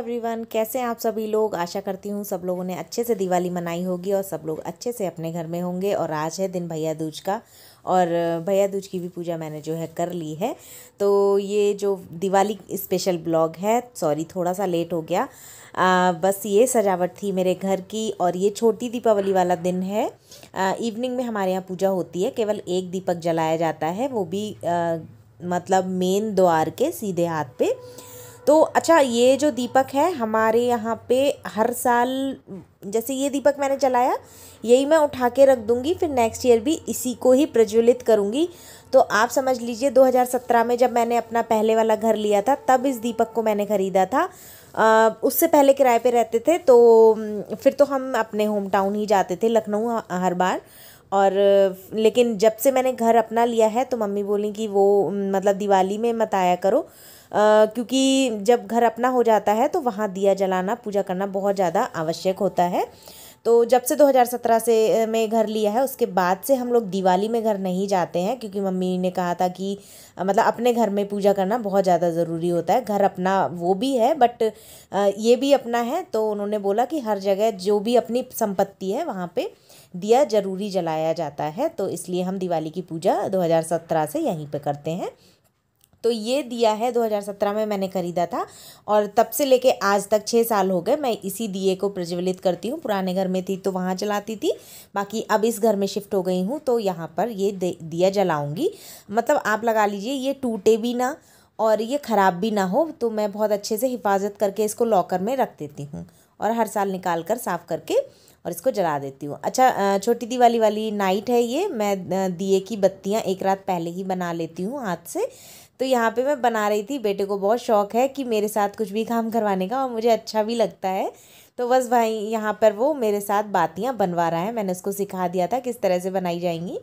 Everyone, कैसे हैं आप सभी लोग। आशा करती हूँ सब लोगों ने अच्छे से दिवाली मनाई होगी और सब लोग अच्छे से अपने घर में होंगे। और आज है दिन भैया दूज का, और भैया दूज की भी पूजा मैंने जो है कर ली है। तो ये जो दिवाली स्पेशल ब्लॉग है, सॉरी थोड़ा सा लेट हो गया। बस ये सजावट थी मेरे घर की, और ये छोटी दीपावली वाला दिन है। इवनिंग में हमारे यहाँ पूजा होती है, केवल एक दीपक जलाया जाता है, वो भी मतलब मेन द्वार के सीधे हाथ पे। तो अच्छा, ये जो दीपक है हमारे यहाँ पे हर साल, जैसे ये दीपक मैंने जलाया यही मैं उठा के रख दूँगी, फिर नेक्स्ट ईयर भी इसी को ही प्रज्वलित करूँगी। तो आप समझ लीजिए 2017 में जब मैंने अपना पहले वाला घर लिया था तब इस दीपक को मैंने ख़रीदा था। उससे पहले किराए पे रहते थे, तो फिर तो हम अपने होम टाउन ही जाते थे, लखनऊ हर बार। और लेकिन जब से मैंने घर अपना लिया है तो मम्मी बोली कि वो मतलब दिवाली में मत आया करो, क्योंकि जब घर अपना हो जाता है तो वहाँ दिया जलाना पूजा करना बहुत ज़्यादा आवश्यक होता है। तो जब से 2017 से में घर लिया है उसके बाद से हम लोग दिवाली में घर नहीं जाते हैं, क्योंकि मम्मी ने कहा था कि मतलब अपने घर में पूजा करना बहुत ज़्यादा ज़रूरी होता है। घर अपना वो भी है बट ये भी अपना है, तो उन्होंने बोला कि हर जगह जो भी अपनी संपत्ति है वहाँ पे दिया ज़रूरी जलाया जाता है। तो इसलिए हम दिवाली की पूजा 2017 से यहीं पे करते हैं। तो ये दिया है 2017 में मैंने ख़रीदा था, और तब से लेके आज तक 6 साल हो गए मैं इसी दिए को प्रज्वलित करती हूँ। पुराने घर में थी तो वहाँ जलाती थी, बाकी अब इस घर में शिफ्ट हो गई हूँ तो यहाँ पर ये दिया जलाऊँगी। मतलब आप लगा लीजिए ये टूटे भी ना और ये ख़राब भी ना हो, तो मैं बहुत अच्छे से हिफाजत करके इसको लॉकर में रख देती हूँ, और हर साल निकाल कर साफ़ करके और इसको जला देती हूँ। अच्छा, छोटी दिवाली वाली नाइट है ये। मैं दिए की बत्तियाँ एक रात पहले ही बना लेती हूँ हाथ से। तो यहाँ पे मैं बना रही थी, बेटे को बहुत शौक़ है कि मेरे साथ कुछ भी काम करवाने का, और मुझे अच्छा भी लगता है। तो बस भाई यहाँ पर वो मेरे साथ बातियाँ बनवा रहा है, मैंने उसको सिखा दिया था किस तरह से बनाई जाएंगी।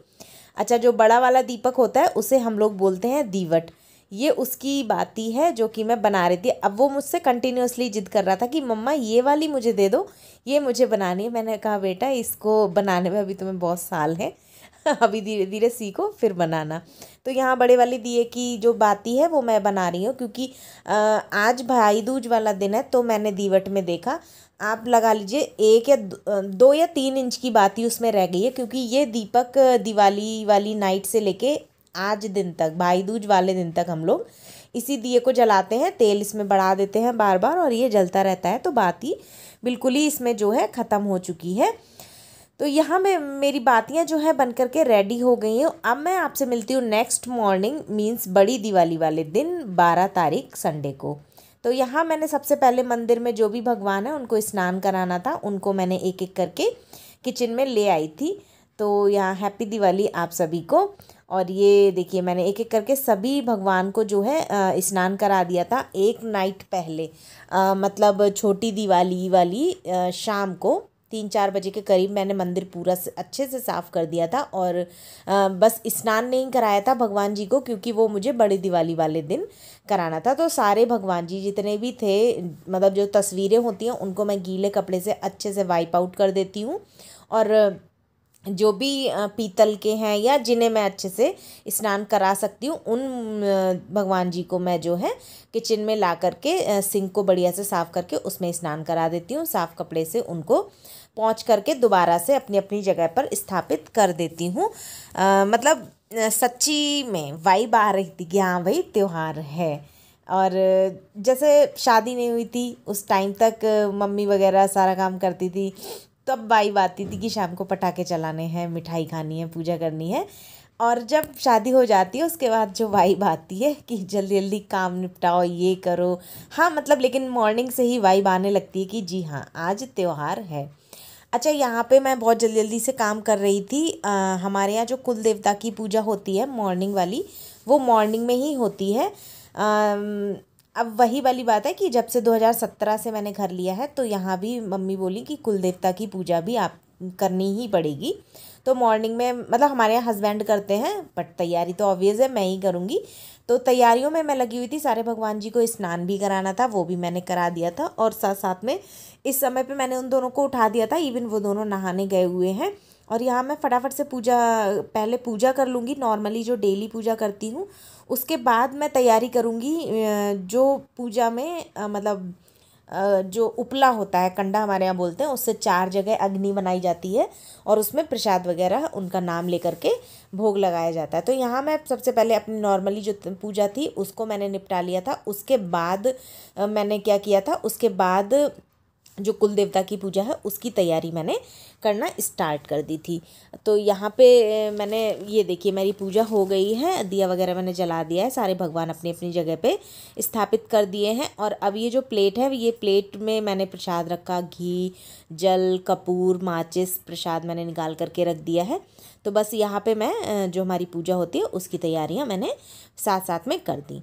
अच्छा, जो बड़ा वाला दीपक होता है उसे हम लोग बोलते हैं दीवट। ये उसकी बाती है जो कि मैं बना रही थी। अब वो मुझसे कंटिन्यूअसली जिद कर रहा था कि मम्मा ये वाली मुझे दे दो, ये मुझे बनानी है। मैंने कहा बेटा इसको बनाने में अभी तुम्हें बहुत साल है अभी धीरे धीरे सीखो फिर बनाना। तो यहाँ बड़े वाले दिए की जो बाती है वो मैं बना रही हूँ, क्योंकि आज भाई दूज वाला दिन है। तो मैंने दीवट में देखा, आप लगा लीजिए 1 या 2 या 3 इंच की बाती उसमें रह गई है, क्योंकि ये दीपक दिवाली वाली नाइट से लेके आज दिन तक, भाई दूज वाले दिन तक हम लोग इसी दिए को जलाते हैं। तेल इसमें बढ़ा देते हैं बार बार और ये जलता रहता है, तो बाती बिल्कुल ही इसमें जो है ख़त्म हो चुकी है। तो यहाँ में मेरी बातियाँ जो है बन करके रेडी हो गई हैं। अब मैं आपसे मिलती हूँ नेक्स्ट मॉर्निंग, मीन्स बड़ी दिवाली वाले दिन 12 तारीख संडे को। तो यहाँ मैंने सबसे पहले मंदिर में जो भी भगवान है उनको स्नान कराना था, उनको मैंने एक एक करके किचन में ले आई थी। तो यहाँ हैप्पी दिवाली आप सभी को। और ये देखिए मैंने एक एक करके सभी भगवान को जो है स्नान करा दिया था एक नाइट पहले, मतलब छोटी दिवाली वाली शाम को 3-4 बजे के करीब मैंने मंदिर पूरा अच्छे से साफ़ कर दिया था। और बस स्नान नहीं कराया था भगवान जी को, क्योंकि वो मुझे बड़ी दिवाली वाले दिन कराना था। तो सारे भगवान जी जितने भी थे, मतलब जो तस्वीरें होती हैं उनको मैं गीले कपड़े से अच्छे से वाइप आउट कर देती हूँ, और जो भी पीतल के हैं या जिन्हें मैं अच्छे से स्नान करा सकती हूँ उन भगवान जी को मैं जो है किचन में ला करके सिंक को बढ़िया से साफ़ करके उसमें स्नान करा देती हूँ। साफ़ कपड़े से उनको पोंछ करके दोबारा से अपनी अपनी जगह पर स्थापित कर देती हूँ। मतलब सच्ची में वाइब आ रही थी कि हाँ भाई त्यौहार है। और जैसे शादी नहीं हुई थी उस टाइम तक मम्मी वगैरह सारा काम करती थी, तब वाइब आती थी कि शाम को पटाखे चलाने हैं, मिठाई खानी है, पूजा करनी है। और जब शादी हो जाती है उसके बाद जो वाइब आती है कि जल्दी जल्दी काम निपटाओ, ये करो। हाँ मतलब लेकिन मॉर्निंग से ही वाइब आने लगती है कि जी हाँ आज त्यौहार है। अच्छा, यहाँ पे मैं बहुत जल्दी जल्दी से काम कर रही थी। हमारे यहाँ जो कुल देवता की पूजा होती है मॉर्निंग वाली, वो मॉर्निंग में ही होती है। अब वही वाली बात है कि जब से 2017 से मैंने घर लिया है तो यहाँ भी मम्मी बोली कि कुल देवता की पूजा भी आप करनी ही पड़ेगी। तो मॉर्निंग में मतलब हमारे यहाँ हस्बैंड करते हैं, बट तैयारी तो ऑब्वियस है मैं ही करूँगी। तो तैयारियों में मैं लगी हुई थी, सारे भगवान जी को स्नान भी कराना था, वो भी मैंने करा दिया था। और साथ साथ में इस समय पे मैंने उन दोनों को उठा दिया था, इवन वो दोनों नहाने गए हुए हैं। और यहाँ मैं फटाफट से पहले पूजा कर लूँगी, नॉर्मली जो डेली पूजा करती हूँ। उसके बाद मैं तैयारी करूँगी जो पूजा में मतलब जो उपला होता है, कंडा हमारे यहाँ बोलते हैं, उससे 4 जगह अग्नि बनाई जाती है और उसमें प्रसाद वगैरह उनका नाम लेकर के भोग लगाया जाता है। तो यहाँ मैं सबसे पहले अपनी नॉर्मली जो पूजा थी उसको मैंने निपटा लिया था। उसके बाद मैंने क्या किया था, उसके बाद जो कुल देवता की पूजा है उसकी तैयारी मैंने करना स्टार्ट कर दी थी। तो यहाँ पे मैंने ये देखिए मेरी पूजा हो गई है, दिया वगैरह मैंने जला दिया है, सारे भगवान अपनी अपनी जगह पे स्थापित कर दिए हैं। और अब ये जो प्लेट है, ये प्लेट में मैंने प्रसाद रखा, घी, जल, कपूर, माचिस, प्रसाद मैंने निकाल करके रख दिया है। तो बस यहाँ पे मैं जो हमारी पूजा होती है उसकी तैयारियाँ मैंने साथ साथ में कर दी।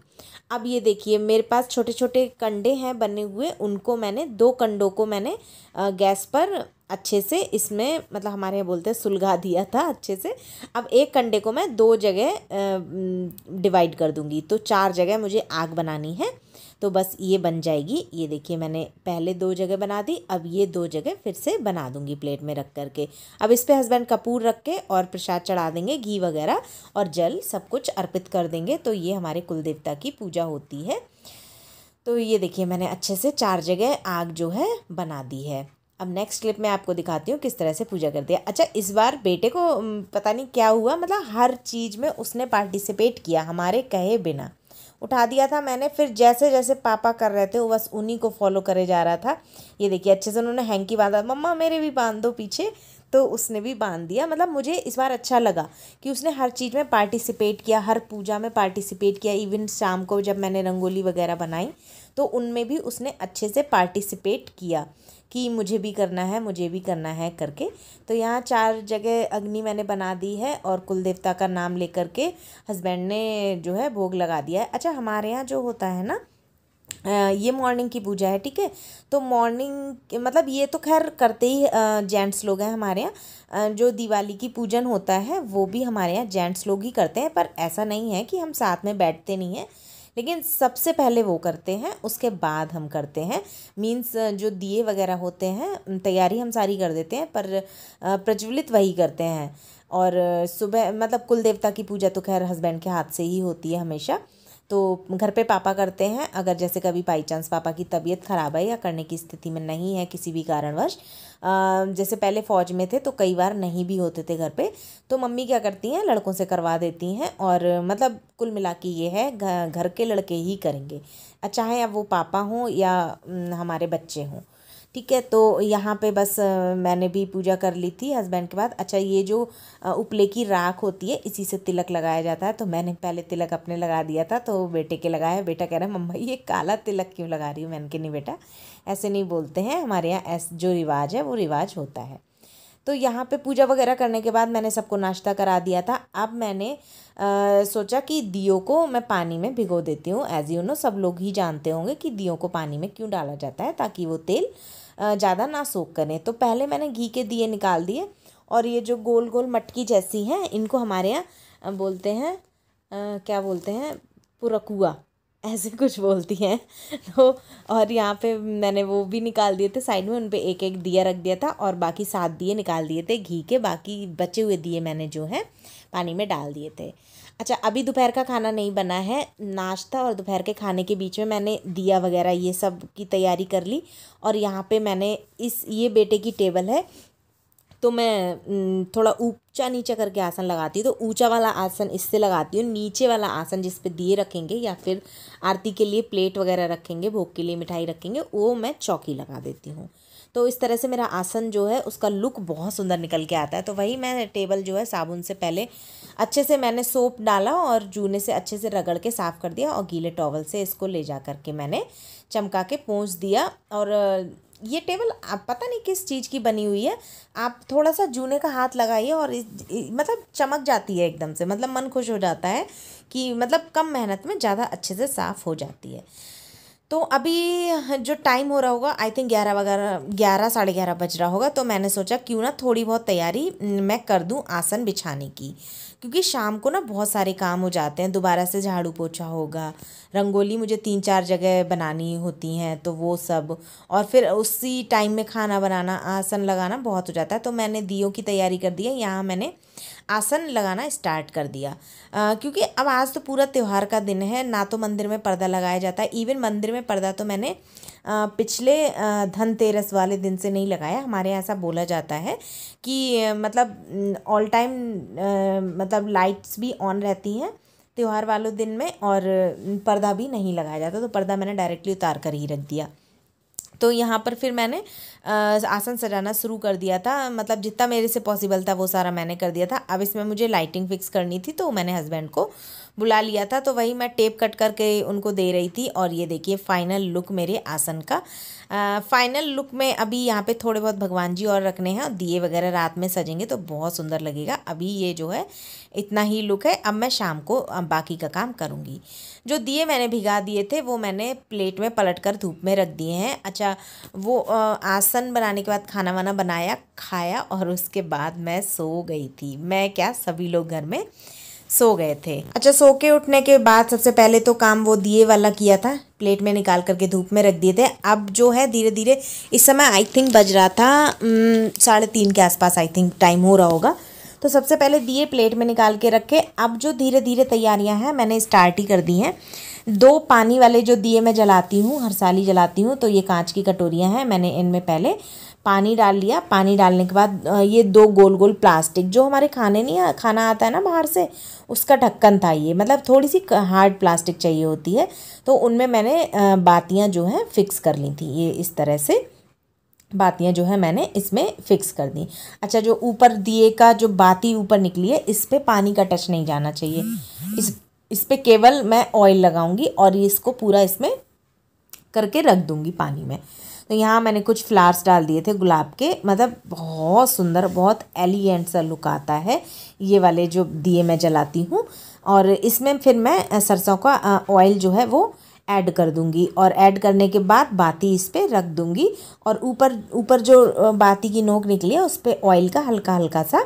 अब ये देखिए मेरे पास छोटे छोटे कंडे हैं बने हुए, उनको मैंने 2 कंडों को मैंने गैस पर अच्छे से, इसमें मतलब हमारे यहाँ बोलते हैं सुलगा दिया था अच्छे से। अब एक कंडे को मैं 2 जगह डिवाइड कर दूंगी, तो 4 जगह मुझे आग बनानी है। तो बस ये बन जाएगी। ये देखिए मैंने पहले 2 जगह बना दी, अब ये 2 जगह फिर से बना दूंगी प्लेट में रख करके। अब इस पे हस्बैंड कपूर रख के और प्रसाद चढ़ा देंगे, घी वगैरह और जल सब कुछ अर्पित कर देंगे। तो ये हमारे कुल देवता की पूजा होती है। तो ये देखिए मैंने अच्छे से 4 जगह आग जो है बना दी है। अब नेक्स्ट क्लिप में आपको दिखाती हूँ किस तरह से पूजा करती है। अच्छा, इस बार बेटे को पता नहीं क्या हुआ, मतलब हर चीज़ में उसने पार्टिसिपेट किया हमारे कहे बिना। उठा दिया था मैंने, फिर जैसे जैसे पापा कर रहे थे वो बस उन्हीं को फॉलो करे जा रहा था। ये देखिए अच्छे से उन्होंने हैंकी बांधा, मम्मा मेरे भी बांध दो पीछे, तो उसने भी बांध दिया। मतलब मुझे इस बार अच्छा लगा कि उसने हर चीज़ में पार्टिसिपेट किया, हर पूजा में पार्टिसिपेट किया। इवन शाम को जब मैंने रंगोली वगैरह बनाई तो उनमें भी उसने अच्छे से पार्टिसिपेट किया कि मुझे भी करना है, मुझे भी करना है करके। तो यहाँ 4 जगह अग्नि मैंने बना दी है और कुल देवता का नाम लेकर के हस्बैंड ने जो है भोग लगा दिया है। अच्छा, हमारे यहाँ जो होता है ना, ये मॉर्निंग की पूजा है, ठीक है। तो मॉर्निंग मतलब ये तो खैर करते ही जेंट्स लोग हैं हमारे यहाँ। जो दिवाली की पूजन होता है वो भी हमारे यहाँ जेंट्स लोग ही करते हैं, पर ऐसा नहीं है कि हम साथ में बैठते नहीं हैं, लेकिन सबसे पहले वो करते हैं, उसके बाद हम करते हैं। मीन्स जो दिए वगैरह होते हैं तैयारी हम सारी कर देते हैं, पर प्रज्वलित वही करते हैं। और सुबह मतलब कुल देवता की पूजा तो खैर हस्बैंड के हाथ से ही होती है हमेशा। तो घर पे पापा करते हैं, अगर जैसे कभी बाई चांस पापा की तबीयत ख़राब है या करने की स्थिति में नहीं है किसी भी कारणवश, जैसे पहले फ़ौज में थे तो कई बार नहीं भी होते थे घर पे, तो मम्मी क्या करती हैं, लड़कों से करवा देती हैं। और मतलब कुल मिला के ये है घर के लड़के ही करेंगे, चाहे अब वो पापा हों या हमारे बच्चे हों, ठीक है। तो यहाँ पे बस मैंने भी पूजा कर ली थी हस्बैंड के बाद। अच्छा, ये जो उपले की राख होती है इसी से तिलक लगाया जाता है, तो मैंने पहले तिलक अपने लगा दिया था, तो बेटे के लगाया। बेटा कह रहा है मम्मा ये काला तिलक क्यों लगा रही हूँ। मैंने कहा नहीं बेटा, ऐसे नहीं बोलते हैं, हमारे यहाँ ऐसा जो रिवाज है वो रिवाज होता है। तो यहाँ पे पूजा वगैरह करने के बाद मैंने सबको नाश्ता करा दिया था। अब मैंने सोचा कि दियों को मैं पानी में भिगो देती हूँ। एज यू नो, सब लोग ही जानते होंगे कि दियों को पानी में क्यों डाला जाता है, ताकि वो तेल ज़्यादा ना सोख करें। तो पहले मैंने घी के दिए निकाल दिए, और ये जो गोल गोल मटकी जैसी हैं इनको हमारे यहाँ बोलते हैं क्या बोलते हैं, पुरकुआ ऐसे कुछ बोलती हैं। तो और यहाँ पे मैंने वो भी निकाल दिए थे साइड में, उन पे एक एक दिया रख दिया था, और बाकी 7 दिए निकाल दिए थे घी के। बाकी बचे हुए दिए मैंने जो है पानी में डाल दिए थे। अच्छा, अभी दोपहर का खाना नहीं बना है, नाश्ता और दोपहर के खाने के बीच में मैंने दिया वगैरह ये सब की तैयारी कर ली। और यहाँ पे मैंने ये बेटे की टेबल है, तो मैं थोड़ा ऊंचा नीचा करके आसन लगाती हूँ। तो ऊंचा वाला आसन इससे लगाती हूँ, नीचे वाला आसन जिस पे दिए रखेंगे या फिर आरती के लिए प्लेट वगैरह रखेंगे, भोग के लिए मिठाई रखेंगे, वो मैं चौकी लगा देती हूँ। तो इस तरह से मेरा आसन जो है उसका लुक बहुत सुंदर निकल के आता है। तो वही मैं टेबल जो है साबुन से पहले अच्छे से मैंने सोप डाला और जूने से अच्छे से रगड़ के साफ़ कर दिया, और गीले टॉवल से इसको ले जा कर के मैंने चमका के पोंछ दिया। और ये टेबल आप पता नहीं किस चीज़ की बनी हुई है, आप थोड़ा सा जूने का हाथ लगाइए और मतलब चमक जाती है एकदम से, मतलब मन खुश हो जाता है कि मतलब कम मेहनत में ज़्यादा अच्छे से साफ़ हो जाती है। तो अभी जो टाइम हो रहा होगा, आई थिंक 11 वगैरह 11 साढ़े 11 बज रहा होगा, तो मैंने सोचा क्यों ना थोड़ी बहुत तैयारी मैं कर दूं आसन बिछाने की, क्योंकि शाम को ना बहुत सारे काम हो जाते हैं। दोबारा से झाड़ू पोछा होगा, रंगोली मुझे 3-4 जगह बनानी होती हैं, तो वो सब, और फिर उसी टाइम में खाना बनाना, आसन लगाना बहुत हो जाता है। तो मैंने दियों की तैयारी कर दी है। यहाँ मैंने आसन लगाना स्टार्ट कर दिया। क्योंकि अब आज तो पूरा त्यौहार का दिन है, ना तो मंदिर में पर्दा लगाया जाता है। इवन मंदिर में पर्दा तो मैंने पिछले धनतेरस वाले दिन से नहीं लगाया। हमारे यहाँ ऐसा बोला जाता है कि मतलब ऑल टाइम मतलब लाइट्स भी ऑन रहती हैं त्यौहार वालों दिन में, और पर्दा भी नहीं लगाया जाता। तो पर्दा मैंने डायरेक्टली उतार कर ही रख दिया। तो यहाँ पर फिर मैंने आसन सजाना शुरू कर दिया था। मतलब जितना मेरे से पॉसिबल था वो सारा मैंने कर दिया था। अब इसमें मुझे लाइटिंग फिक्स करनी थी, तो मैंने हस्बैंड को बुला लिया था। तो वही मैं टेप कट करके उनको दे रही थी। और ये देखिए फाइनल लुक मेरे आसन का। फाइनल लुक में अभी यहाँ पे थोड़े बहुत भगवान जी और रखने हैं, और दिए वगैरह रात में सजेंगे तो बहुत सुंदर लगेगा। अभी ये जो है इतना ही लुक है। अब मैं शाम को बाकी का काम करूँगी। जो दिए मैंने भिगा दिए थे वो मैंने प्लेट में पलट कर धूप में रख दिए हैं। अच्छा, वो आसन बनाने के बाद खाना वाना बनाया, खाया, और उसके बाद मैं सो गई थी। मैं क्या, सभी लोग घर में सो गए थे। अच्छा, सो के उठने के बाद सबसे पहले तो काम वो दिए वाला किया था, प्लेट में निकाल करके धूप में रख दिए थे। अब जो है धीरे धीरे, इस समय आई थिंक बज रहा था 3:30 के आसपास आई थिंक टाइम हो रहा होगा। तो सबसे पहले दिए प्लेट में निकाल के रखे। अब जो धीरे धीरे तैयारियां हैं मैंने स्टार्ट ही कर दी हैं। 2 पानी वाले जो दिए मैं जलाती हूँ, हर साल ही जलाती हूँ। तो ये कांच की कटोरियाँ हैं, मैंने इनमें पहले पानी डाल लिया। पानी डालने के बाद ये 2 गोल गोल प्लास्टिक, जो हमारे खाना आता है ना बाहर से, उसका ढक्कन था ये। मतलब थोड़ी सी हार्ड प्लास्टिक चाहिए होती है। तो उनमें मैंने बातियाँ जो हैं फिक्स कर ली थी। ये इस तरह से बातियाँ जो है मैंने इसमें फिक्स कर दी। अच्छा, जो ऊपर दिए का जो बाती ऊपर निकली है, इस पे पानी का टच नहीं जाना चाहिए। इस पे केवल मैं ऑयल लगाऊंगी और इसको पूरा इसमें करके रख दूंगी पानी में। तो यहाँ मैंने कुछ फ्लावर्स डाल दिए थे गुलाब के। मतलब बहुत सुंदर, बहुत एलिगेंट सा लुक आता है ये वाले जो दिए मैं जलाती हूँ। और इसमें फिर मैं सरसों का ऑयल जो है वो ऐड कर दूंगी, और ऐड करने के बाद बाती इस पे रख दूंगी। और ऊपर जो बाती की नोक निकली है उस पे ऑयल का हल्का हल्का सा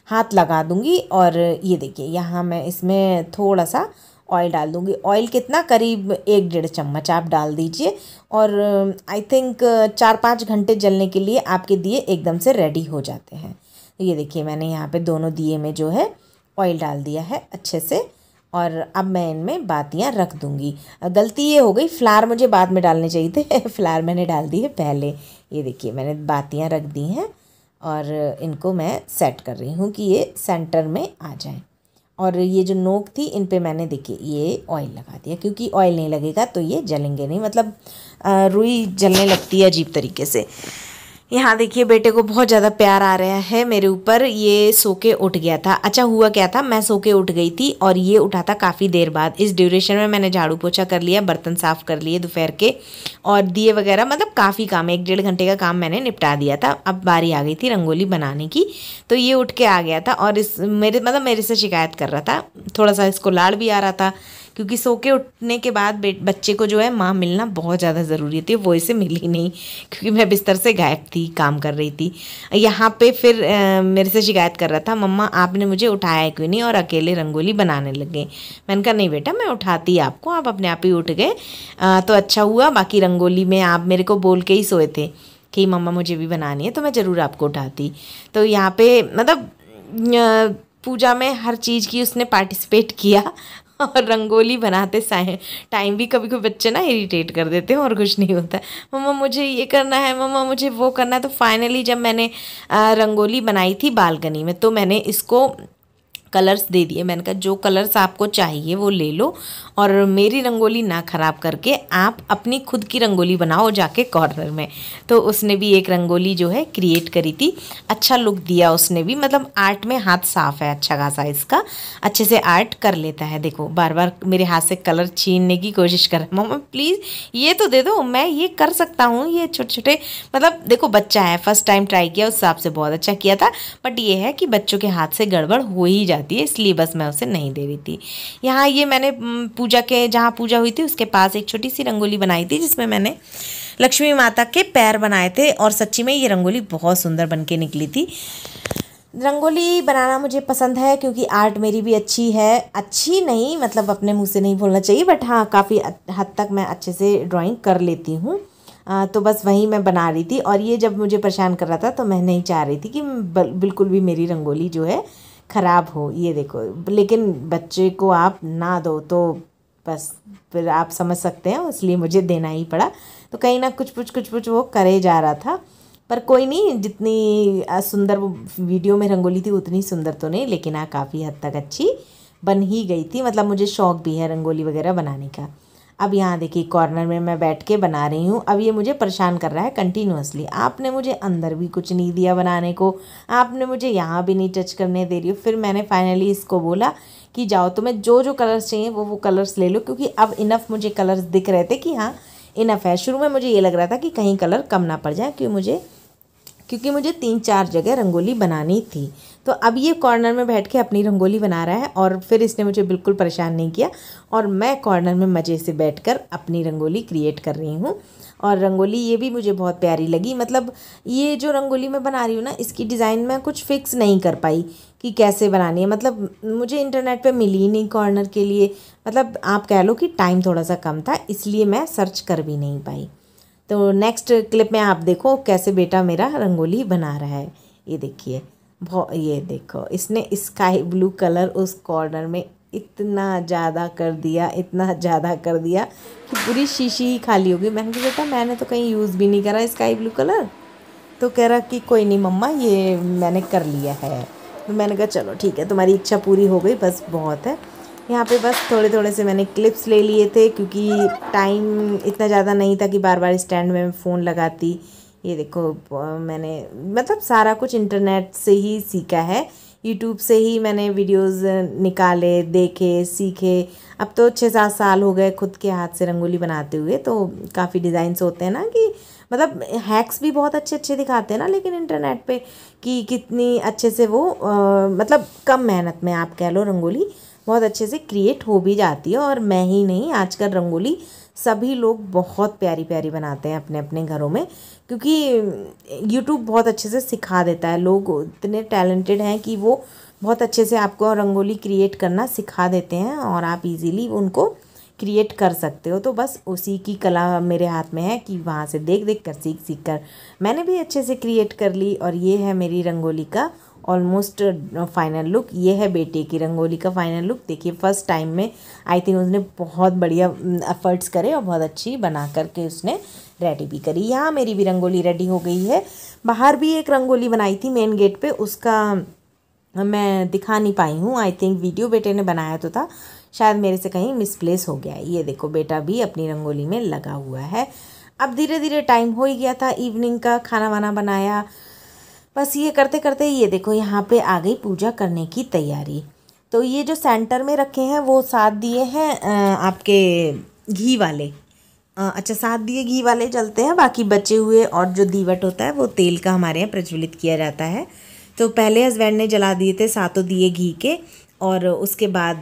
हाथ लगा दूंगी। और ये देखिए यहाँ मैं इसमें थोड़ा सा ऑयल डाल दूंगी। ऑयल कितना, करीब 1-1.5 चम्मच आप डाल दीजिए। और आई थिंक 4-5 घंटे जलने के लिए आपके दिए एकदम से रेडी हो जाते हैं। तो ये देखिए मैंने यहाँ पे दोनों दिए में जो है ऑयल डाल दिया है अच्छे से। और अब मैं इनमें बातियाँ रख दूंगी। गलती ये हो गई, फ्लावर मुझे बाद में डालने चाहिए थे फ्लावर मैंने डाल दिए पहले। ये देखिए मैंने बातियाँ रख दी हैं, और इनको मैं सेट कर रही हूँ कि ये सेंटर में आ जाए। और ये जो नोक थी इन पे मैंने देखिए ये ऑयल लगा दिया, क्योंकि ऑयल नहीं लगेगा तो ये जलेंगे नहीं। मतलब रुई जलने लगती है अजीब तरीके से। यहाँ देखिए बेटे को बहुत ज़्यादा प्यार आ रहा है मेरे ऊपर। ये सो के उठ गया था। अच्छा, हुआ क्या था, मैं सो के उठ गई थी और ये उठा था काफ़ी देर बाद। इस ड्यूरेशन में मैंने झाड़ू पोछा कर लिया, बर्तन साफ़ कर लिए दोपहर के, और दिए वगैरह, मतलब काफ़ी काम, 1-1.5 घंटे का काम मैंने निपटा दिया था। अब बारी आ गई थी रंगोली बनाने की। तो ये उठ के आ गया था और मेरे से शिकायत कर रहा था। थोड़ा सा इसको लाड़ भी आ रहा था, क्योंकि सो के उठने के बाद बच्चे को जो है माँ मिलना बहुत ज़्यादा ज़रूरी थी। वो इसे मिली नहीं, क्योंकि मैं बिस्तर से गायब थी, काम कर रही थी। यहाँ पे फिर मेरे से शिकायत कर रहा था, मम्मा आपने मुझे उठाया क्यों नहीं और अकेले रंगोली बनाने लगे। मैंने कहा नहीं बेटा, मैं उठाती आपको, आप अपने आप ही उठ गए तो अच्छा हुआ। बाकी रंगोली में आप मेरे को बोल के ही सोए थे कि मम्मा मुझे भी बनानी है, तो मैं ज़रूर आपको उठाती। तो यहाँ पे मतलब पूजा में हर चीज़ की उसने पार्टिसिपेट किया। और रंगोली बनाते टाइम भी कभी कभी बच्चे ना इरिटेट कर देते हैं और कुछ नहीं होता। मम्मा मुझे ये करना है, मम्मा मुझे वो करना है। तो फाइनली जब मैंने रंगोली बनाई थी बालकनी में, तो मैंने इसको कलर्स दे दिए। मैंने कहा जो कलर्स आपको चाहिए वो ले लो, और मेरी रंगोली ना ख़राब करके आप अपनी खुद की रंगोली बनाओ जाके कॉर्नर में। तो उसने भी एक रंगोली जो है क्रिएट करी थी, अच्छा लुक दिया उसने भी। मतलब आर्ट में हाथ साफ है अच्छा खासा इसका, अच्छे से आर्ट कर लेता है। देखो बार बार मेरे हाथ से कलर छीनने की कोशिश कर रहा है। मम्मा प्लीज़ ये तो दे दो, मैं ये कर सकता हूँ। ये छोटे छोटे, मतलब देखो बच्चा है, फर्स्ट टाइम ट्राई किया, उस हिसाब से बहुत अच्छा किया था। बट ये है कि बच्चों के हाथ से गड़बड़ हो ही जाती है, इसलिए बस मैं उसे नहीं दे रही थी। यहाँ ये मैंने पूजा के, जहाँ पूजा हुई थी उसके पास एक छोटी सी रंगोली बनाई थी, जिसमें मैंने लक्ष्मी माता के पैर बनाए थे। और सच्ची में ये रंगोली बहुत सुंदर बन के निकली थी। रंगोली बनाना मुझे पसंद है, क्योंकि आर्ट मेरी भी अच्छी है। अच्छी नहीं मतलब अपने मुँह से नहीं बोलना चाहिए, बट हाँ काफ़ी हद तक मैं अच्छे से ड्राइंग कर लेती हूँ। तो बस वही मैं बना रही थी। और ये जब मुझे परेशान कर रहा था तो मैं नहीं चाह रही थी कि बिल्कुल भी मेरी रंगोली जो है ख़राब हो। ये देखो, लेकिन बच्चे को आप ना दो तो बस फिर आप समझ सकते हैं, इसलिए मुझे देना ही पड़ा। तो कहीं ना कुछ वो करे जा रहा था, पर कोई नहीं, जितनी सुंदर वो वीडियो में रंगोली थी उतनी सुंदर तो नहीं, लेकिन हाँ काफ़ी हद तक अच्छी बन ही गई थी। मतलब मुझे शौक़ भी है रंगोली वगैरह बनाने का। अब यहाँ देखिए कॉर्नर में मैं बैठ के बना रही हूँ। अब ये मुझे परेशान कर रहा है कंटिन्यूअसली, आपने मुझे अंदर भी कुछ नहीं दिया बनाने को, आपने मुझे यहाँ भी नहीं टच करने दे रही हो। फिर मैंने फाइनली इसको बोला कि जाओ, तुम्हें जो जो कलर्स चाहिए वो कलर्स ले लो, क्योंकि अब इनफ मुझे कलर्स दिख रहे थे कि हाँ इनफ है। शुरू में मुझे ये लग रहा था कि कहीं कलर कम ना पड़ जाए, क्योंकि मुझे 3-4 जगह रंगोली बनानी थी। तो अब ये कॉर्नर में बैठ के अपनी रंगोली बना रहा है, और फिर इसने मुझे बिल्कुल परेशान नहीं किया, और मैं कॉर्नर में मज़े से बैठकर अपनी रंगोली क्रिएट कर रही हूँ। और रंगोली ये भी मुझे बहुत प्यारी लगी। मतलब ये जो रंगोली मैं बना रही हूँ ना, इसकी डिज़ाइन मैं कुछ फिक्स नहीं कर पाई कि कैसे बनानी है। मतलब मुझे इंटरनेट पे मिली ही नहीं कॉर्नर के लिए, मतलब आप कह लो कि टाइम थोड़ा सा कम था, इसलिए मैं सर्च कर भी नहीं पाई। तो नेक्स्ट क्लिप में आप देखो कैसे बेटा मेरा रंगोली बना रहा है। ये देखिए, ये देखो, इसने स्काई ब्लू कलर उस कॉर्नर में इतना ज़्यादा कर दिया, इतना ज़्यादा कर दिया कि पूरी शीशी ही खाली हो गई। मैंने कहा बेटा मैंने तो कहीं यूज़ भी नहीं करा स्काई ब्लू कलर। तो कह रहा कि कोई नहीं मम्मा, ये मैंने कर लिया है। तो मैंने कहा चलो ठीक है, तुम्हारी इच्छा पूरी हो गई, बस बहुत है। यहाँ पे बस थोड़े थोड़े से मैंने क्लिप्स ले लिए थे, क्योंकि टाइम इतना ज़्यादा नहीं था कि बार बार स्टैंड में फ़ोन लगाती। ये देखो मैंने मतलब सारा कुछ इंटरनेट से ही सीखा है, यूट्यूब से ही मैंने वीडियोस निकाले, देखे, सीखे। अब तो 6-7 साल हो गए खुद के हाथ से रंगोली बनाते हुए। तो काफ़ी डिज़ाइंस होते हैं ना, कि मतलब हैक्स भी बहुत अच्छे अच्छे दिखाते हैं ना, लेकिन इंटरनेट पे कि कितनी अच्छे से वो मतलब कम मेहनत में आप कह लो रंगोली बहुत अच्छे से क्रिएट हो भी जाती है। और मैं ही नहीं, आजकल रंगोली सभी लोग बहुत प्यारी प्यारी बनाते हैं अपने अपने घरों में, क्योंकि यूट्यूब बहुत अच्छे से सिखा देता है। लोग इतने टैलेंटेड हैं कि वो बहुत अच्छे से आपको रंगोली क्रिएट करना सिखा देते हैं, और आप इजीली उनको क्रिएट कर सकते हो। तो बस उसी की कला मेरे हाथ में है कि वहाँ से देख देख कर, सीख सीख कर मैंने भी अच्छे से क्रिएट कर ली। और ये है मेरी रंगोली का ऑलमोस्ट फाइनल लुक। ये है बेटे की रंगोली का फाइनल लुक। देखिए फर्स्ट टाइम में आई थिंक उसने बहुत बढ़िया एफर्ट्स करे और बहुत अच्छी बना करके उसने रेडी भी करी। यहाँ मेरी भी रंगोली रेडी हो गई है। बाहर भी एक रंगोली बनाई थी मेन गेट पे, उसका मैं दिखा नहीं पाई हूँ। आई थिंक वीडियो बेटे ने बनाया तो था, शायद मेरे से कहीं मिसप्लेस हो गया है। ये देखो बेटा भी अपनी रंगोली में लगा हुआ है। अब धीरे धीरे टाइम हो ही गया था इवनिंग का, खाना वाना बनाया। बस ये करते करते ये देखो यहाँ पे आ गई पूजा करने की तैयारी। तो ये जो सेंटर में रखे हैं वो 7 दिए हैं आपके घी वाले। अच्छा 7 दिए घी वाले जलते हैं, बाकी बचे हुए और जो दीवट होता है वो तेल का हमारे यहाँ प्रज्वलित किया जाता है। तो पहले हस्बैंड ने जला दिए थे 7 दिए घी के, और उसके बाद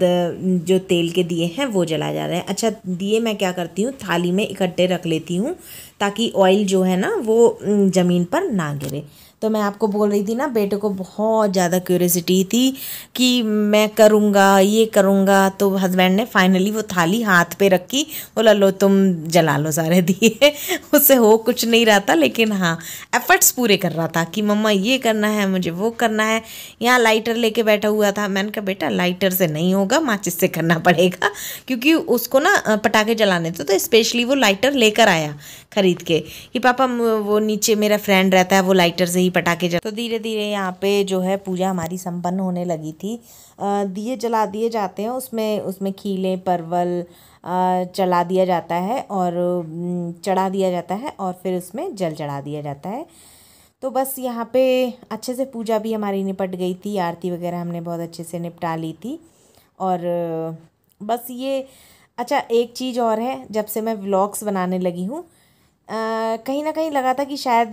जो तेल के दिए हैं वो जला जा रहे हैं। अच्छा दिए मैं क्या करती हूँ, थाली में इकट्ठे रख लेती हूँ ताकि ऑयल जो है ना वो ज़मीन पर ना गिरे। तो मैं आपको बोल रही थी ना, बेटे को बहुत ज़्यादा क्यूरियोसिटी थी कि मैं करूँगा, ये करूँगा। तो हस्बैंड ने फाइनली वो थाली हाथ पे रखी, बोला लो तुम जला लो सारे दिए। उससे हो कुछ नहीं रहा था, लेकिन हाँ एफर्ट्स पूरे कर रहा था कि मम्मा ये करना है, मुझे वो करना है। यहाँ लाइटर लेके बैठा हुआ था। मैंने कहा बेटा लाइटर से नहीं होगा, माचिस से करना पड़ेगा, क्योंकि उसको ना पटाखे जलाने थे। तो स्पेशली वो लाइटर लेकर आया खरीद के कि पापा वो नीचे मेरा फ्रेंड रहता है, वो लाइटर से ही पटाखे जला। तो धीरे धीरे यहाँ पे जो है पूजा हमारी संपन्न होने लगी थी। दिए जला दिए जाते हैं, उसमें खीले परवल चला दिया जाता है और चढ़ा दिया जाता है, और फिर उसमें जल चढ़ा दिया जाता है। तो बस यहाँ पे अच्छे से पूजा भी हमारी निपट गई थी। आरती वगैरह हमने बहुत अच्छे से निपटा ली थी। और बस ये अच्छा एक चीज़ और है, जब से मैं व्लॉग्स बनाने लगी हूँ कहीं ना कहीं लगा था कि शायद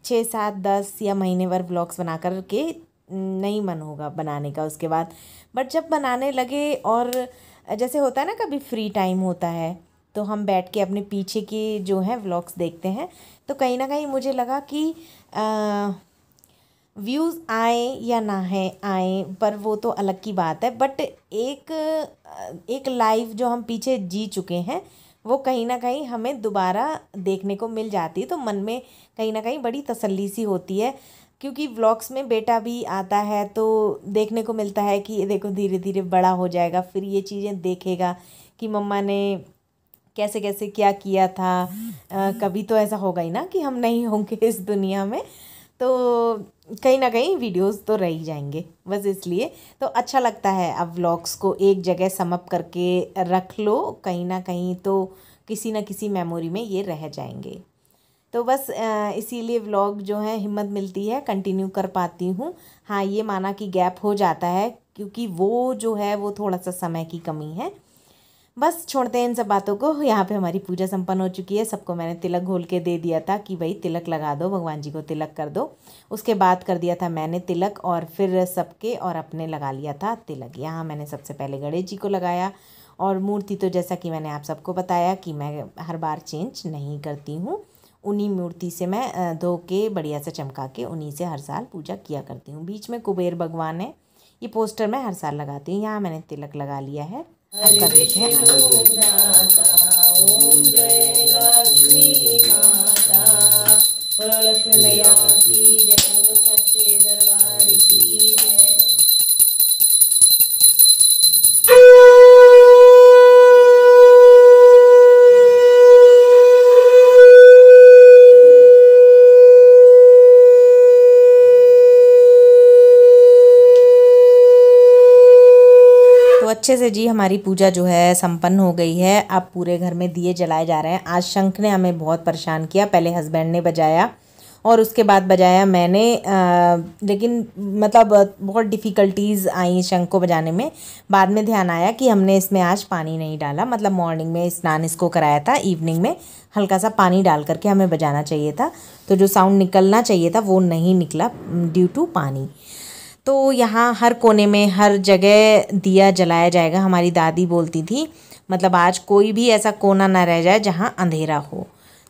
6-7-10 या महीने भर व्लॉग्स बना कर के नहीं मन होगा बनाने का उसके बाद। बट जब बनाने लगे, और जैसे होता है ना कभी फ्री टाइम होता है तो हम बैठ के अपने पीछे के जो है व्लॉग्स देखते हैं, तो कहीं ना कहीं मुझे लगा कि व्यूज़ आए या ना है आए, पर वो तो अलग की बात है। बट एक लाइफ जो हम पीछे जी चुके हैं वो कहीं ना कहीं हमें दोबारा देखने को मिल जाती है, तो मन में कहीं ना कहीं बड़ी तसल्ली सी होती है। क्योंकि व्लॉग्स में बेटा भी आता है तो देखने को मिलता है कि ये देखो धीरे धीरे बड़ा हो जाएगा, फिर ये चीज़ें देखेगा कि मम्मा ने कैसे कैसे क्या किया था। कभी तो ऐसा होगा ही ना कि हम नहीं होंगे इस दुनिया में, तो कहीं ना कहीं वीडियोस तो रह ही जाएंगे। बस इसलिए तो अच्छा लगता है अब व्लॉग्स को एक जगह समअप करके रख लो, कहीं ना कहीं तो किसी न किसी मेमोरी में ये रह जाएंगे। तो बस इसीलिए व्लॉग जो है हिम्मत मिलती है कंटिन्यू कर पाती हूँ। हाँ, ये माना कि गैप हो जाता है क्योंकि वो जो है वो थोड़ा सा समय की कमी है। बस छोड़ते हैं इन सब बातों को। यहाँ पे हमारी पूजा संपन्न हो चुकी है। सबको मैंने तिलक घोल के दे दिया था कि भाई तिलक लगा दो, भगवान जी को तिलक कर दो। उसके बाद कर दिया था मैंने तिलक और फिर सबके और अपने लगा लिया था तिलक। यहाँ मैंने सबसे पहले गणेश जी को लगाया और मूर्ति तो जैसा कि मैंने आप सबको बताया कि मैं हर बार चेंज नहीं करती हूँ। उन्हीं मूर्ति से मैं धो के बढ़िया से चमका के उन्हीं से हर साल पूजा किया करती हूँ। बीच में कुबेर भगवान है, ये पोस्टर मैं हर साल लगाती हूँ। यहाँ मैंने तिलक लगा लिया है। अब कर लेते हैं ओम जय लक्ष्मी माता, लक्ष्मी मैया की जय, सच्चे दरबार की जय। अच्छे से जी हमारी पूजा जो है संपन्न हो गई है। अब पूरे घर में दिए जलाए जा रहे हैं। आज शंख ने हमें बहुत परेशान किया। पहले हस्बैंड ने बजाया और उसके बाद बजाया मैंने, लेकिन मतलब बहुत डिफ़िकल्टीज़ आई शंख को बजाने में। बाद में ध्यान आया कि हमने इसमें आज पानी नहीं डाला, मतलब मॉर्निंग में स्नान इसको कराया था, इवनिंग में हल्का सा पानी डाल करके हमें बजाना चाहिए था। तो जो साउंड निकलना चाहिए था वो नहीं निकला ड्यू टू पानी। तो यहाँ हर कोने में हर जगह दिया जलाया जाएगा। हमारी दादी बोलती थी मतलब आज कोई भी ऐसा कोना ना रह जाए जहाँ अंधेरा हो।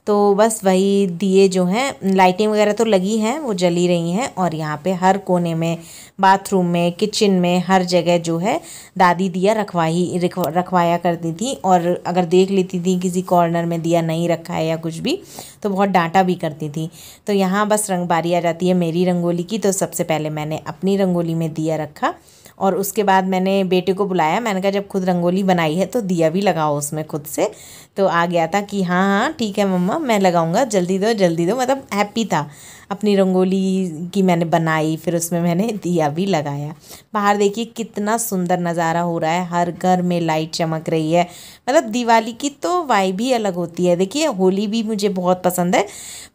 तो बस वही दिए जो हैं, लाइटिंग वगैरह तो लगी हैं, वो जली रही हैं। और यहाँ पे हर कोने में, बाथरूम में, किचन में, हर जगह जो है दादी दिया रखवाया करती थी। और अगर देख लेती थी किसी कॉर्नर में दिया नहीं रखा है या कुछ भी तो बहुत डांटा भी करती थी। तो यहाँ बस रंगबारी आ जाती है मेरी रंगोली की। तो सबसे पहले मैंने अपनी रंगोली में दिया रखा और उसके बाद मैंने बेटे को बुलाया। मैंने कहा जब खुद रंगोली बनाई है तो दिया भी लगाओ उसमें खुद से। तो आ गया था कि हाँ हाँ ठीक है मम्मा मैं लगाऊंगा, जल्दी दो जल्दी दो। मतलब हैप्पी था अपनी रंगोली की मैंने बनाई, फिर उसमें मैंने दिया भी लगाया। बाहर देखिए कितना सुंदर नज़ारा हो रहा है, हर घर में लाइट चमक रही है। मतलब दिवाली की तो वाइब ही अलग होती है। देखिए होली भी मुझे बहुत पसंद है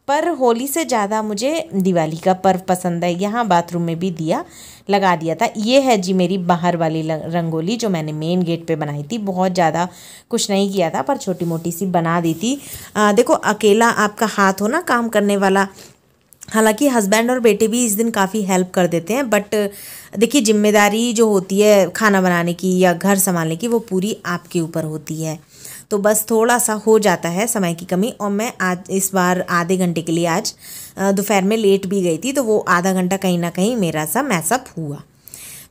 पर होली से ज़्यादा मुझे दिवाली का पर्व पसंद है। यहाँ बाथरूम में भी दिया लगा दिया था। ये है जी मेरी बाहर वाली रंगोली जो मैंने मेन गेट पे बनाई थी। बहुत ज़्यादा कुछ नहीं किया था पर छोटी मोटी सी बना दी थी। देखो अकेला आपका हाथ हो ना काम करने वाला, हालांकि हस्बैंड और बेटे भी इस दिन काफ़ी हेल्प कर देते हैं, बट देखिए जिम्मेदारी जो होती है खाना बनाने की या घर संभालने की वो पूरी आपके ऊपर होती है। तो बस थोड़ा सा हो जाता है समय की कमी। और मैं आज इस बार आधे घंटे के लिए आज दोपहर में लेट भी गई थी, तो वो आधा घंटा कहीं ना कहीं मेरा सा मैसअप हुआ।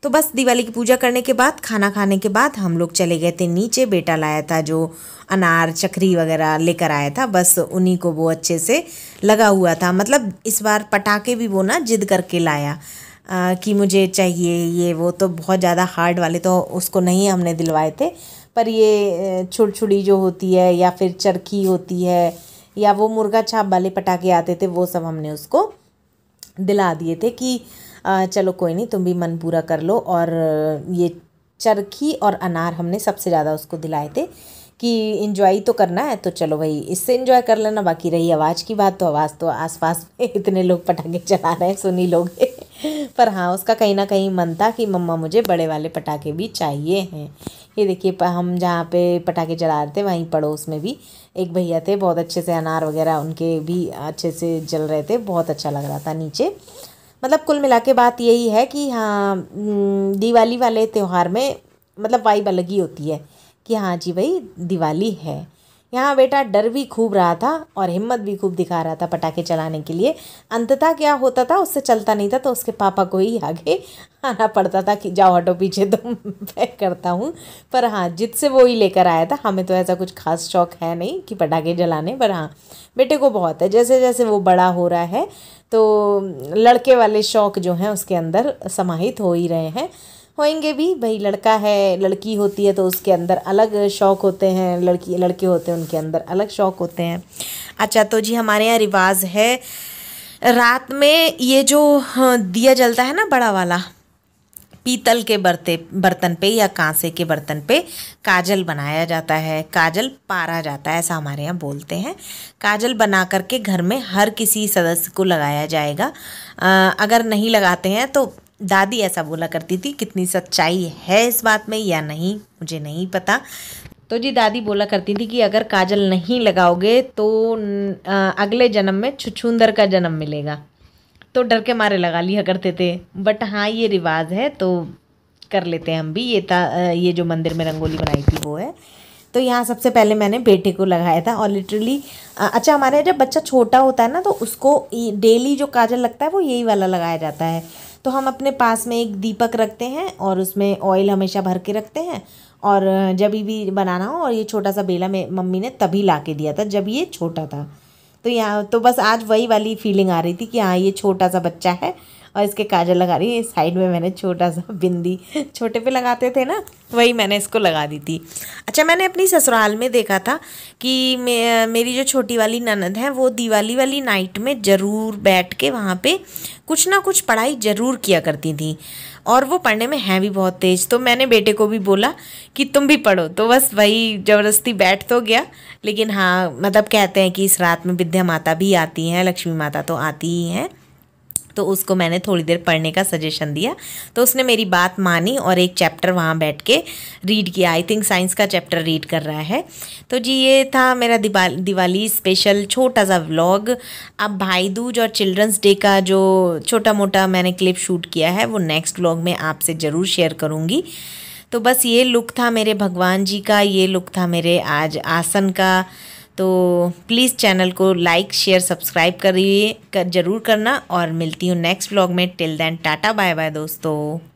तो बस दिवाली की पूजा करने के बाद खाना खाने के बाद हम लोग चले गए थे नीचे। बेटा लाया था जो अनार चक्री वगैरह लेकर आया था, बस उन्हीं को वो अच्छे से लगा हुआ था। मतलब इस बार पटाखे भी वो ना जिद करके लाया कि मुझे चाहिए ये वो। तो बहुत ज़्यादा हार्ड वाले तो उसको नहीं हमने दिलवाए थे, पर ये छुड़छुड़ी जो होती है या फिर चरखी होती है या वो मुर्गा छाप वाले पटाखे आते थे वो सब हमने उसको दिला दिए थे कि चलो कोई नहीं तुम भी मन पूरा कर लो। और ये चरखी और अनार हमने सबसे ज़्यादा उसको दिलाए थे कि एंजॉय तो करना है तो चलो भाई इससे एंजॉय कर लेना। बाकी रही आवाज़ की बात तो आवाज़ तो आसपास में इतने लोग पटाखे चला रहे हैं सुन ही लोग पर हाँ उसका कहीं ना कहीं मन था कि मम्मा मुझे बड़े वाले पटाखे भी चाहिए हैं। ये देखिए हम जहाँ पे पटाखे चला रहे थे वहीं पड़ोस में भी एक भैया थे, बहुत अच्छे से अनार वगैरह उनके भी अच्छे से जल रहे थे, बहुत अच्छा लग रहा था नीचे। मतलब कुल मिला के बात यही है कि हाँ दिवाली वाले त्यौहार में मतलब वाइब अलग ही होती है कि हाँ जी भाई दिवाली है। यहाँ बेटा डर भी खूब रहा था और हिम्मत भी खूब दिखा रहा था पटाखे चलाने के लिए। अंततः क्या होता था, उससे चलता नहीं था तो उसके पापा को ही आगे आना पड़ता था कि जाओ हटो पीछे, तो मैं करता हूँ। पर हाँ, जिद से वो ही लेकर आया था। हमें तो ऐसा कुछ खास शौक है नहीं कि पटाखे जलाने, पर हाँ बेटे को बहुत है। जैसे जैसे वो बड़ा हो रहा है तो लड़के वाले शौक जो हैं उसके अंदर समाहित हो ही रहे हैं, होएंगे भी। भाई लड़का है, लड़की होती है तो उसके अंदर अलग शौक़ होते हैं, लड़के होते हैं उनके अंदर अलग शौक़ होते हैं। अच्छा, तो जी हमारे यहाँ रिवाज है रात में ये जो दिया जलता है ना बड़ा वाला, पीतल के बर्तन पे या कांसे के बर्तन पे काजल बनाया जाता है, काजल पारा जाता है, ऐसा हमारे यहाँ बोलते हैं। काजल बना करके घर में हर किसी सदस्य को लगाया जाएगा। अगर नहीं लगाते हैं तो दादी ऐसा बोला करती थी, कितनी सच्चाई है इस बात में या नहीं मुझे नहीं पता। तो जी दादी बोला करती थी कि अगर काजल नहीं लगाओगे तो अगले जन्म में छुछुंदर का जन्म मिलेगा। तो डर के मारे लगा लिया करते थे। बट हाँ, ये रिवाज है तो कर लेते हैं हम भी। ये जो मंदिर में रंगोली बनाई थी वो है। तो यहाँ सबसे पहले मैंने बेटे को लगाया था और लिटरली अच्छा, हमारे यहाँ जब बच्चा छोटा होता है ना तो उसको डेली जो काजल लगता है वो यही वाला लगाया जाता है। तो हम अपने पास में एक दीपक रखते हैं और उसमें ऑयल हमेशा भर के रखते हैं, और जब भी बनाना हो, और ये छोटा सा बेला में मम्मी ने तभी ला के दिया था जब ये छोटा था। तो यहाँ तो बस आज वही वाली फीलिंग आ रही थी कि हाँ ये छोटा सा बच्चा है और इसके काजल लगा रही है। साइड में मैंने छोटा सा बिंदी, छोटे पे लगाते थे ना, वही मैंने इसको लगा दी थी। अच्छा, मैंने अपनी ससुराल में देखा था कि मेरी जो छोटी वाली ननद है वो दिवाली वाली नाइट में ज़रूर बैठ के वहाँ पे कुछ ना कुछ पढ़ाई ज़रूर किया करती थी, और वो पढ़ने में है भी बहुत तेज़। तो मैंने बेटे को भी बोला कि तुम भी पढ़ो, तो बस वही ज़बरदस्ती बैठ तो गया। लेकिन हाँ, मतलब कहते हैं कि इस रात में विद्या माता भी आती हैं, लक्ष्मी माता तो आती ही हैं। तो उसको मैंने थोड़ी देर पढ़ने का सजेशन दिया तो उसने मेरी बात मानी और एक चैप्टर वहाँ बैठ के रीड किया। आई थिंक साइंस का चैप्टर रीड कर रहा है। तो जी ये था मेरा दिवाली स्पेशल छोटा सा व्लॉग। अब भाई दूज और चिल्ड्रंस डे का जो छोटा मोटा मैंने क्लिप शूट किया है वो नेक्स्ट व्लॉग में आपसे ज़रूर शेयर करूँगी। तो बस ये लुक था मेरे भगवान जी का, ये लुक था मेरे आज आसन का। तो प्लीज़ चैनल को लाइक शेयर सब्सक्राइब ज़रूर करना, और मिलती हूँ नेक्स्ट व्लॉग में। Till then tata bye bye दोस्तों।